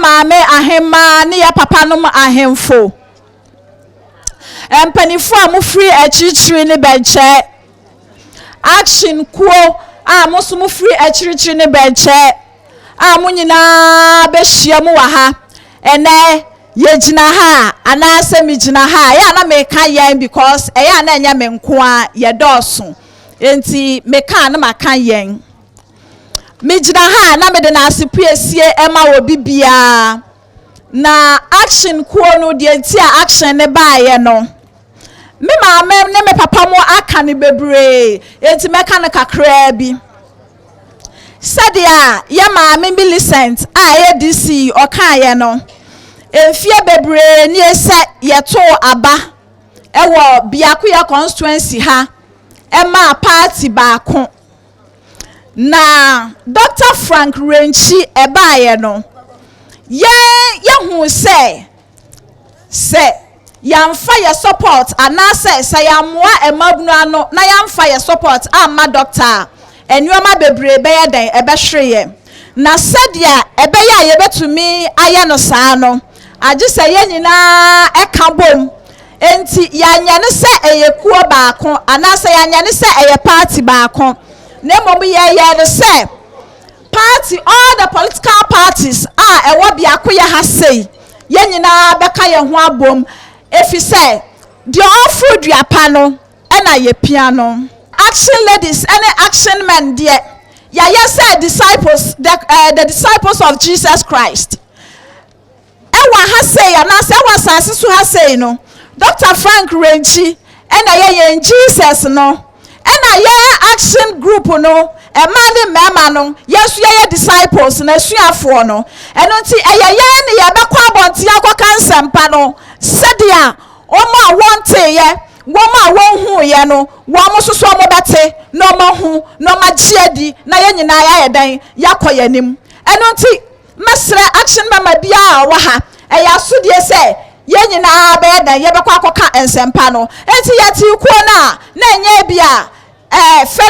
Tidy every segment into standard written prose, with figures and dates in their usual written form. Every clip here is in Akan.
maame ahemma ne ya papa nom ahemfo empanifo a mo free achichiri ne benche action kuo a mo so mo free achichiri ne benche a mo nyina be hia mo wa ha ene ye gina ha ana se mi gina ha ya na me kan yen because ya na enya me nko a ye doso enti me kan na makan yen me gina ha na me de na asipiesie ema wo bibia na action kuo no de enti a action ne baaye no me maame ne me papa mo aka ne bebre enti me kan kakra bi sadia ya maame Millicent a ye DC o kan ye no enfie bebre ni ese yeto aba ewo Biakoye constituency ha ema party baako na Dr. Frank Renchi ebaaye no ye hu se yamfa ye support anase se yamwa emabunu ano na yamfa ye support amma doctor enyoma bebre be ye den ebe hweye na sadia ebe ya ye betumi aye no saa no agi se ye nyina eka bom enti yanya ne se eyekuo baako anase yanya ne se eye party baako na mom ye ne se party all the political parties ewo Biakoye ha sei ye nyina beka ye ho abom efi se the offer duapa no na ye piano action ladies any action men there ya say disciples the disciples of Jesus Christ ewa ha say na say wa sanse so ha say no Dr. Frank Renchi na ye Jesus no na ye action group no emani mema no yesu ye disciples na suafo no eno nti ye ne ye bekwa abonti akoka nsempa no sedia omo wonte ye woma wonhu ye no womo soso mo bete no mahu no magiadi na ye nyina ya dan yakoye nim eno nti mesre action mama bia wa ha ya sodie se ye nyina be dan ye bekwa akoka ensempa no enti yati kuo na enye bia fe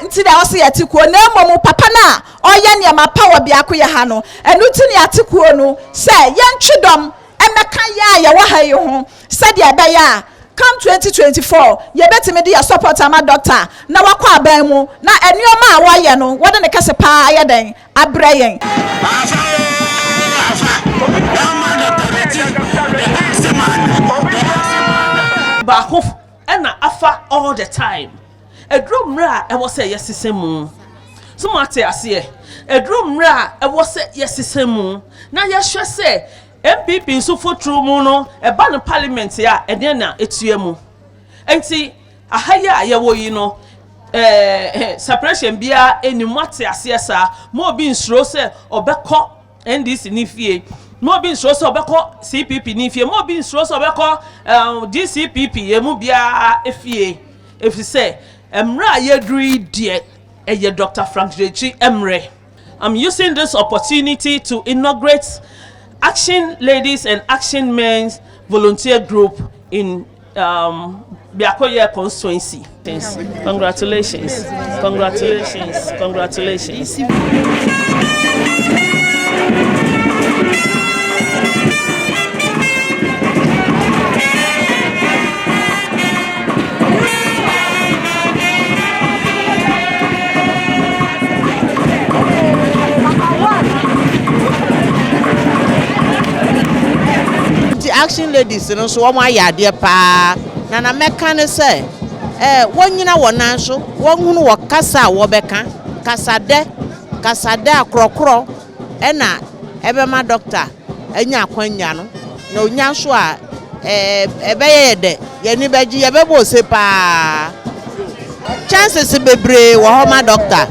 nti da o se yati kuo na momu papa na oye ne ma power Biakoye ha no eno nti ne yati kuo no se ye ntwedom emeka ya wa ha ye ho said ya be ya come 2024 ye betime de ya support ama doctor na wakwa aban mu na enioma a wo ye no wo de ne kase pa ye den abrayen ba hof na afa all the time edromra e wo say yesesemu so mate ase edromra e wo say yesesemu na ye hwe say MPP nso fotru mu no eba no parliament ya ede na etue mu enti ahaya ayewo yi no separation bia enimate ase sa mo obi nsuro se obekọ NDC ni fie mo obi nsuro se obekọ CPP ni fie mo obi nsuro se obekọ DCPP emu bia efie efise emra yedri die eye Dr. Frank Renchi emre. I'm using this opportunity to inaugurate Action Ladies and Action Men's volunteer group in Biakoye constituency. Congratulations. Congratulations. Congratulations. Action Ladies no so wo ayade pa na meka ne se wonyina wonan so wonhunu wo kasa wo beka kasade akrokro na ebema doctor anya akwanya no na onya so a ebeye de ye ni beji ye bebo se pa chances bebre wo ho ma doctor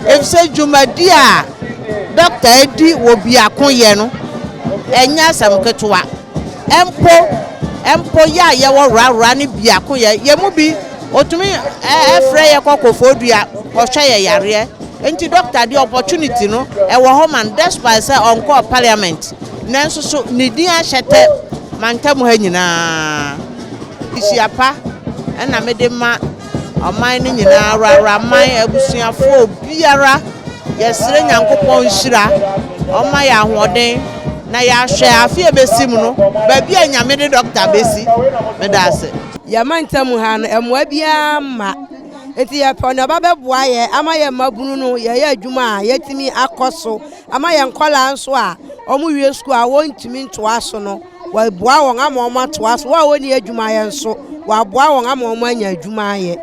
if say jumadi a doctor edi wo Biakoye no enya samketoa empo ya ye wo ra ni Biakoye ye mu bi otumi efre ye kokofodua ohwe ye yare enti doctor the opportunity no e wo ho man despite say on call parliament nanso so ni din a hyete mantam ha nyina isiapa na mede ma oman ni nyina ra man abusuafo biara yesire nyankopon hyira ọma ya ahoɔden na ya hwɛ afie besim no baabi a nyame de doctor besi me da ase yamantam ha no emoa bia ma eti ya pɔ na ba bɛboa yɛ ama yɛ mabunu no yɛ adwuma a yɛtimi akɔso ama yɛ nkɔla nso a ɔmo wie school a wɔntimi ntoa so no wɔboa wɔn ama ɔmo atoa so wa wɔni adwuma yɛ nso wɔaboa wɔn ama ɔmo anya adwuma yɛ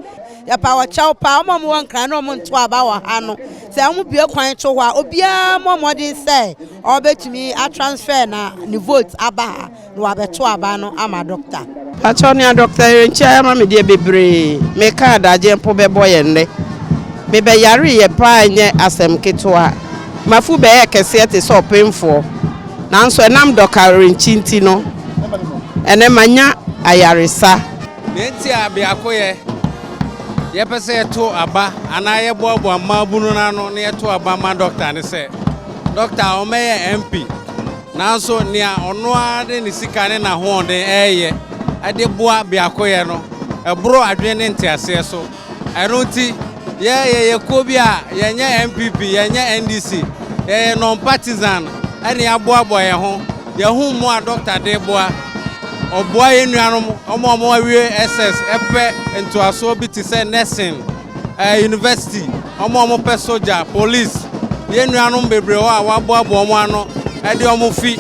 ya pa wɔkyɛw pa ɔmo wɔn nkran na ɔmo nto aba wɔ ha no sɛ ɔmo bie kwan to hɔ a obiara mɔmɔden sɛ ɔbɛtumi a transfer na ne vote aba ha na wɔabɛto aba no ama doctor Attorney Dr. Yirenkye ama me de bebre me ka adaje mpo bebo ye nne me be yare ye pa nye asem ketoa mafu be ye kese te so pemfo nanso enam Dr. Yirenkye nti no ene manya ayaresa me nti a Biakoye ye pese to aba ana ye boabo amabunu na no ne to aba ma doctor ne se doctor o meye MP nanso nia ono ade ne sika ne na ho de eye ade boa Biakoye no ebro adwen ne ntiase so eno nti ye ko bi a ye nya MPP ye nya NDC ye non partisan ene aboa boye ho ye hu mo a doctor de boa oboa ye nuanom omo awie SS epe ntoaso bi ti se nursing university omo pe soldier police ye nuanom bebre ho a waboa bo omo ano ede omo fi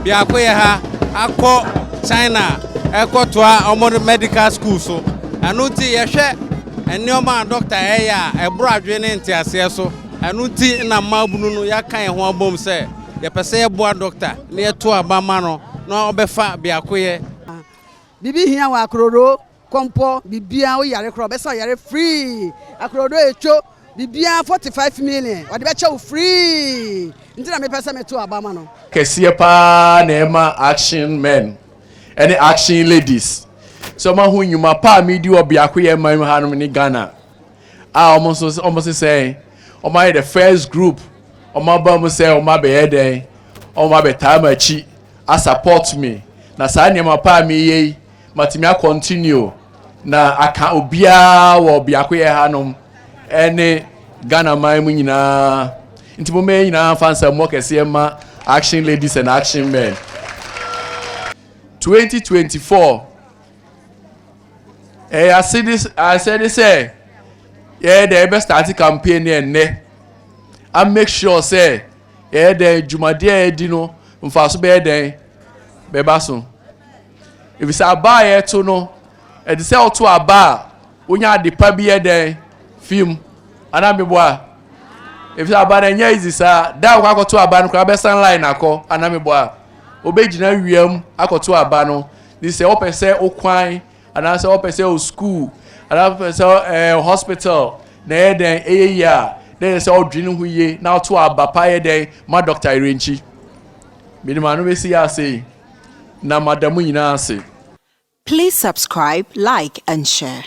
Biakoye ha akọ China ekotoa omo medical school so anuti ye hwe enioma doctor eya ebro adwe ne ntiase so anuti na mabunu no yakan ho abom se ye pese ye boa doctor ne ye to abama no na obefa Biakoye bibi hia wa akrodo kompo bibia wo yare kro besa yare free akrodo echo bibia 45 million ode be chew free ntina me pese me to abama no kesiye pa na ema action men any action ladies so ma hu nyuma pa mi di Biakoye man ha no ni Ghana almost say the first group ba mo say be yeden be time achi a support me na sa nyama pa mi ye matimi a continue na aka obia wo Biakoye ha no any Ghana man mu nyina nti mo me nyina fansa mo kesiye ma action ladies and action men 2024 I said this yeah the best start campaign and I make sure say yeah the jumade edino mfaso be den be baso if it's aba to no e dey say to aba onya de pa bi den film ana me boa if it's aba na nya easy sa da kwa to aba no kwa be line akọ ana me boa obejina wiam akoto aba no ni se opese okwan ana se opese o school ana se hospital na eden eya na se odwini hu ye na to aba pa eden ma Dr. Yirenkye minima no be si ase na madamu nyina ase. Please subscribe, like and share.